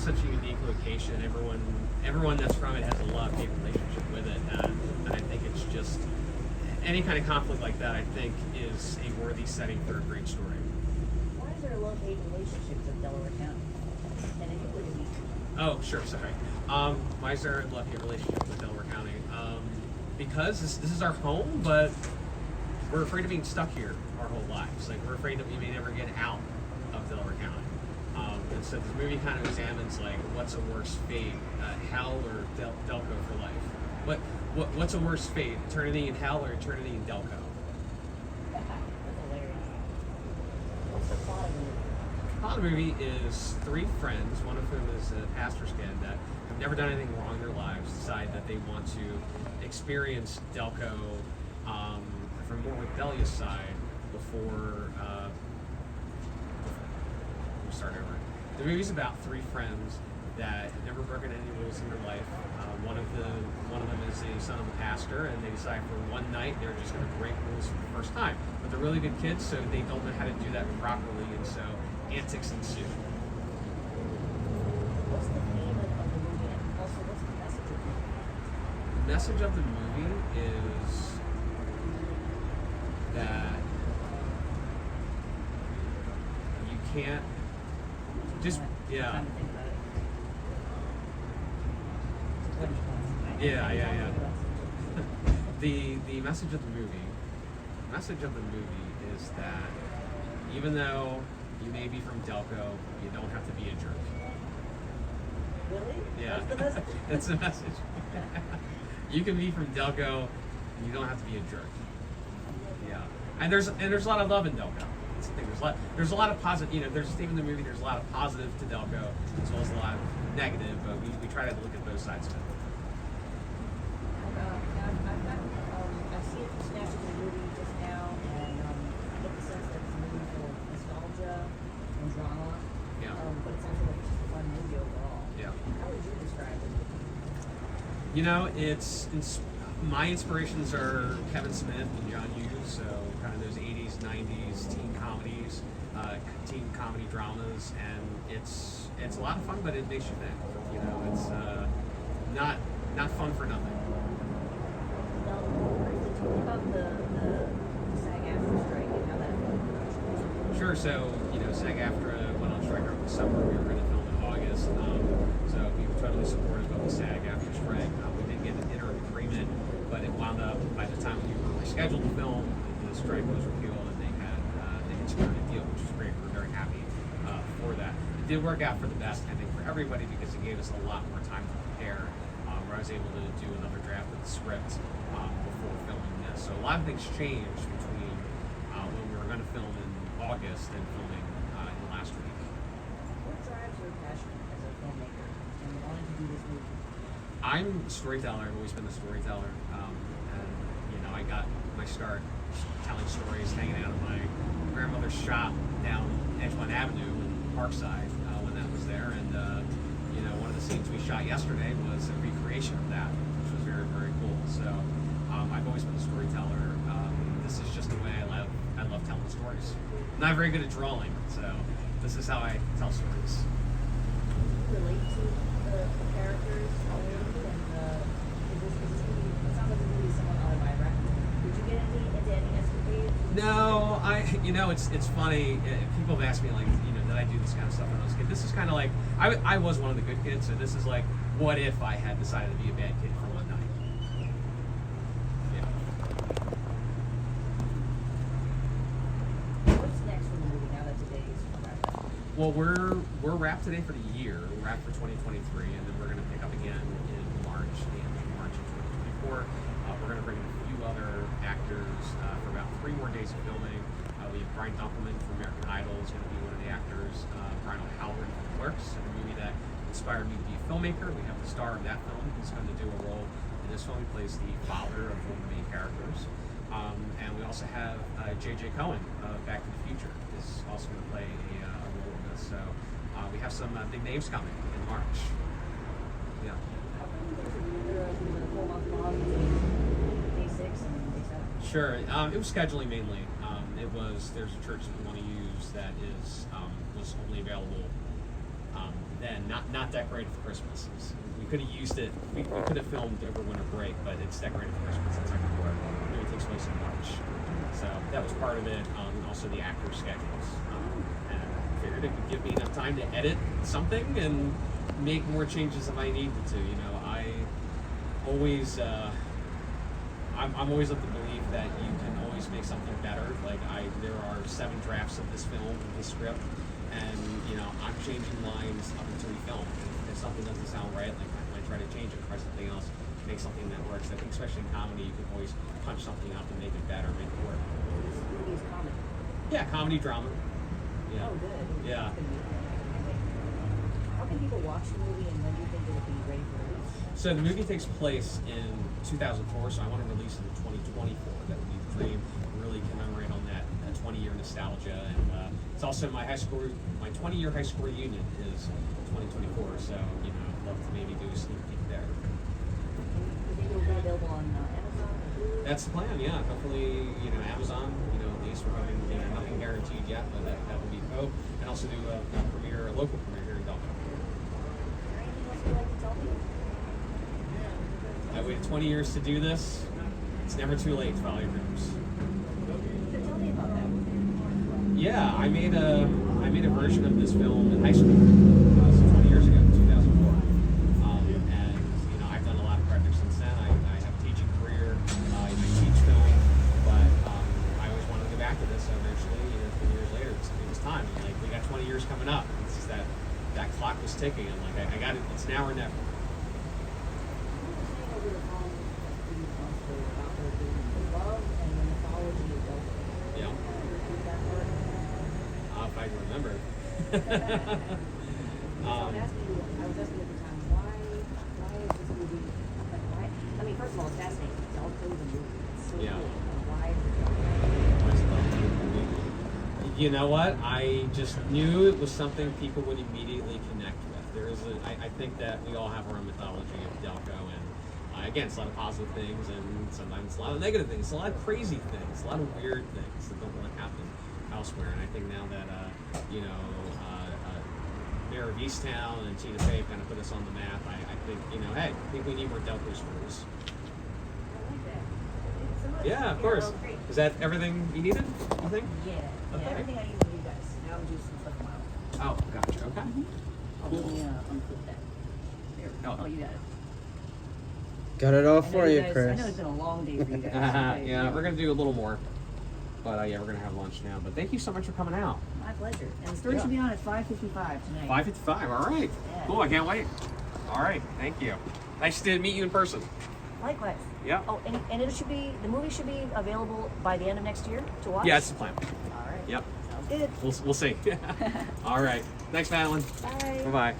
such a unique location. Everyone that's from it has a love-hate relationship with it, and I think it's just any kind of conflict like that. I think is a worthy setting for a great story. Why is there a love-hate relationship with Delaware County? And it would be. Oh, sure, sorry. Why is there a love-hate relationship with Delaware County? Because this is our home, but we're afraid of being stuck here our whole lives. Like, we're afraid that we may never get out of Delaware County. And so the movie kind of examines, like, what's a worse fate, hell or Delco for life? What's a worse fate, eternity in hell or eternity in Delco? That's hilarious. What's the plot of the movie? The plot of the movie is three friends, one of whom is a pastor's kid, that have never done anything wrong in their lives, decide that they want to experience Delco from a more rebellious side before we start over. The movie's about three friends that have never broken any rules in their life. One of them is a son of a pastor, and they decide for one night they're just going to break rules for the first time. But they're really good kids, so they don't know how to do that properly, and so antics ensue. What's the theme of the movie, and also what's the message of the movie? The message of the movie is that you can't just Time to think about it. Yeah. The message of the movie is that even though you may be from Delco, you don't have to be a jerk. Really? Yeah, That's the message? that's the message. You can be from Delco, and you don't have to be a jerk. Yeah, and there's a lot of love in Delco. That's the thing. There's a lot of positive. You know, there's even in the movie. There's a lot of positive to Delco as well as a lot of negative. But we try to look at both sides of it. I've seen snatches of the movie just now, and I get the sense that it's a movie full of nostalgia and drama. Yeah. But it's also just a fun movie overall. Yeah. How would you describe it? You know, my inspirations are Kevin Smith and John Hughes, so kind of those 80s, 90s teen comedies, teen comedy dramas, and it's a lot of fun, but it makes you think. You know, it's not fun for nothing. Now, briefly, tell me about the SAG-AFTRA strike and how that affected production. Sure. So, you know, SAG-AFTRA went on strike over the summer. We were going to film in August, so we were totally supportive of the SAG-AFTRA strike. We did get an interim agreement, but it wound up by the time we were rescheduled to film, the strike was repealed, and they had secured a deal, which was great. We were very happy for that. It did work out for the best, I think, for everybody because it gave us a lot more time to prepare. Where I was able to do another draft of the script before filming this. So a lot of things changed between when we were going to film in August and filming in the last week. What drives your passion as a filmmaker and wanting to do this movie? I'm a storyteller. I've always been a storyteller. And, you know, I got my start telling stories, hanging out at my grandmother's shop down Edgemont Avenue in Parkside when that was there. And, you know, one of the scenes we shot yesterday was a recreation of that, which was very, very cool. So I've always been a storyteller. This is just the way I love telling stories. I'm not very good at drawing, so this is how I tell stories. Do you relate to the characters in the movie? And is this movie, it sounds like the movie is somewhat autobiographical. Did you get into any escapades? No, it's funny. People have asked me, like, you know, did I do this kind of stuff when I was a kid? This is kind of like, I was one of the good kids, so this is like, what if I had decided to be a bad kid for one night? Yeah. What's next for the movie now that today is wrapped up? Well, we're wrapped today for the year. We're wrapped for 2023, and then we're going to pick up again in March, the end of March of 2024. We're going to bring in a few other actors for about 3 more days of filming. We have Brian Dunkelman from American Idol is going to be one of the actors. Brian O'Halloran from Clerks, a movie that inspired me to be a filmmaker. We have the star of that film who's going to do a role in this film. He plays the father of one of the main characters. And we also have J.J. Cohen, Back to the Future, is also going to play a role in this. So we have some big names coming in March. Yeah. How come there's a 4-month pause between day 6 and day 7? Sure. It was scheduling mainly. There's a church that we want to use that was only available then, not decorated for Christmas. We could have used it. We could have filmed over winter break, but it's decorated for Christmas. It's not going to work. The movie takes place in March, so that was part of it. And also the actors' schedules. And I figured it would give me enough time to edit something and make more changes if I needed to. You know, I always. I'm always of the belief that you can always make something better. Like there are 7 drafts of this film, this script, and you know I'm changing lines up until we film. And if something doesn't sound right, like I might try to change it, try something else, make something that works. I think especially in comedy, you can always punch something up and make it better, make it work. This movie is comedy. Yeah, comedy drama. Yeah. Oh, good. Yeah. How can people watch the movie, and when do you think it'll be ready for release? So the movie takes place in 2004, so I want to release it in 2024. That would be the dream. Really commemorate on that 20-year nostalgia, and it's also my 20-year high school reunion is 2024. So you know, I'd love to maybe do a sneak peek there. You think it'll be available on Amazon or Hulu? That's the plan. Yeah, hopefully you know Amazon. You know, at least we're hoping. You know, nothing guaranteed yet, but that would be hope. And also do a local premiere here in Delco. Is there anything else you'd like to tell me? I waited 20 years to do this. It's never too late to follow your dreams. So tell me about that. Yeah, I made a version of this film in high school, so 20 years ago, 2004. And you know, I've done a lot of projects since then. I have a teaching career. I teach film, but I always wanted to go back to this. So eventually, you know, 20 years later, it was time. And, like we got 20 years coming up. It's just that clock was ticking, and like I got it. It's now or never. Yeah. If I can remember. I was asking at the time, why is this movie, like, why? I mean, first of all, it's fascinating. It's all through the movie. It's so Yeah. cool. Why is it? You know what? I just knew it was something people would immediately connect with. I think that we all have our own mythology of Delco, and again, it's a lot of positive things, and sometimes a lot of negative things, a lot of crazy things, a lot of weird things that don't really happen elsewhere. And I think now that you know, Mayor of Easttown and Tina Fey kind of put us on the map, I think, you know, hey, I think we need more Delco stories. I like that. It's so much. Yeah, of course. Well, great. Is that everything you needed, you think? Yeah. Okay. Yeah, everything I need from you guys. Now I'm just gonna put them out. Oh, gotcha. Okay. Let me unclip that. There we go. Oh. Oh, you got it. Got it all I know for you, guys, Chris. I know it's been a long day for you guys. Yeah, we're gonna do a little more, but yeah, we're gonna have lunch now. But thank you so much for coming out. My pleasure. And the story should be on at 5:55 tonight. 5:55. All right. Yeah. Cool. I can't wait. All right. Thank you. Nice to meet you in person. Likewise. Yeah. Oh, and the movie should be available by the end of next year to watch? Yeah, that's the plan. All right. Yep. Sounds good. We'll see. All right. Thanks, Madeline. Bye. Bye bye.